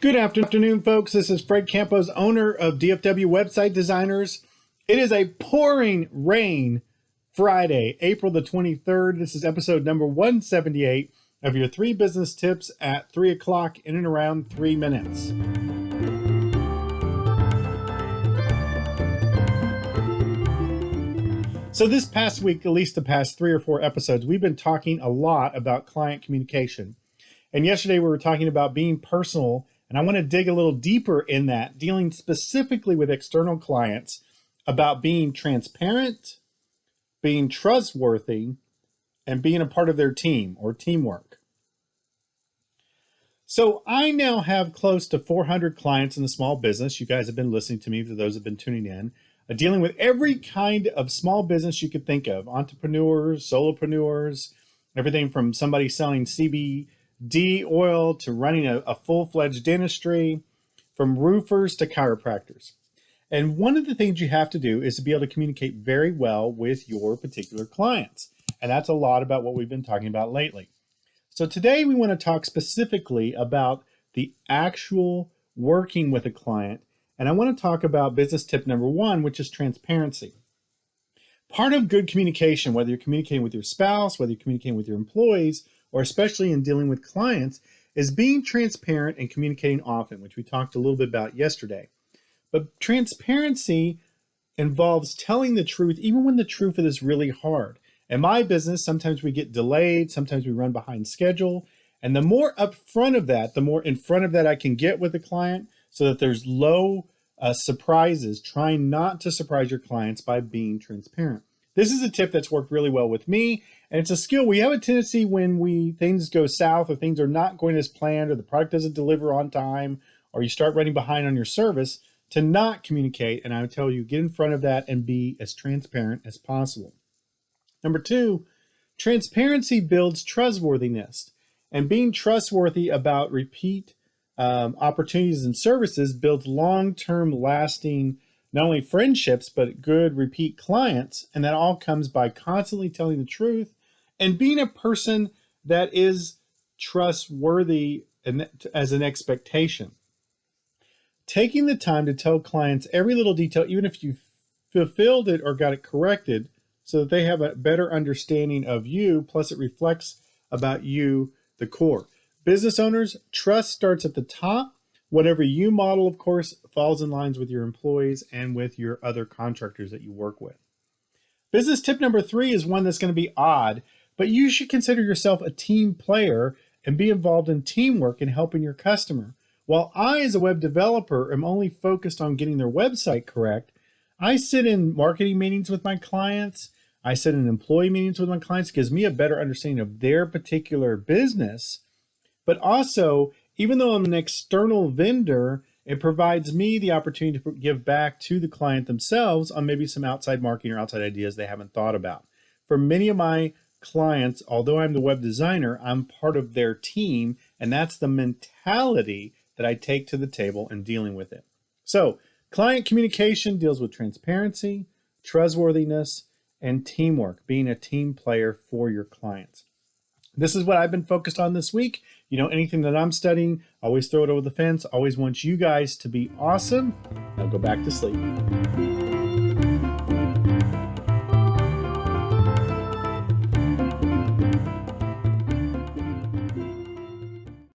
Good afternoon, folks. This is Fred Campos, owner of DFW Website Designers. It is a pouring rain Friday, April the 23rd. This is episode number 178 of your 3 business tips at 3 o'clock in and around 3 minutes. So this past week, at least the past 3 or 4 episodes, we've been talking a lot about client communication. And yesterday we were talking about being personal, and I want to dig a little deeper in that, dealing specifically with external clients about being transparent, being trustworthy, and being a part of their team or teamwork. So I now have close to 400 clients in the small business. You guys have been listening to me, for those who have been tuning in, dealing with every kind of small business you could think of, entrepreneurs, solopreneurs, everything from somebody selling CBD oil to running a full-fledged dentistry, from roofers to chiropractors. And one of the things you have to do is to be able to communicate very well with your particular clients. And that's a lot about what we've been talking about lately. So today we want to talk specifically about the actual working with a client. And I want to talk about business tip number 1, which is transparency. Part of good communication, whether you're communicating with your spouse, whether you're communicating with your employees, or especially in dealing with clients, is being transparent and communicating often, which we talked a little bit about yesterday. But transparency involves telling the truth, even when the truth is really hard. In my business, sometimes we get delayed, sometimes we run behind schedule. And the more upfront of that, the more in front of that I can get with the client so that there's low surprises, trying not to surprise your clients by being transparent. This is a tip that's worked really well with me, and it's a skill. We have a tendency when things go south or things are not going as planned or the product doesn't deliver on time or you start running behind on your service to not communicate. And I would tell you, get in front of that and be as transparent as possible. Number 2, transparency builds trustworthiness, and being trustworthy about repeat opportunities and services builds long-term lasting not only friendships, but good repeat clients. And that all comes by constantly telling the truth and being a person that is trustworthy as an expectation. Taking the time to tell clients every little detail, even if you fulfilled it or got it corrected, so that they have a better understanding of you, plus it reflects about you, the core. Business owners, trust starts at the top. Whatever you model, of course, falls in lines with your employees and with your other contractors that you work with. Business tip number 3 is one that's going to be odd, but you should consider yourself a team player and be involved in teamwork and helping your customer. While I, as a web developer, am only focused on getting their website correct, I sit in marketing meetings with my clients. I sit in employee meetings with my clients. It gives me a better understanding of their particular business, but also, even though I'm an external vendor, it provides me the opportunity to give back to the client themselves on maybe some outside marketing or outside ideas they haven't thought about. For many of my clients, although I'm the web designer, I'm part of their team, and that's the mentality that I take to the table in dealing with it. So, client communication deals with transparency, trustworthiness, and teamwork, being a team player for your clients. This is what I've been focused on this week. You know, anything that I'm studying, always throw it over the fence. Always want you guys to be awesome. Now go back to sleep.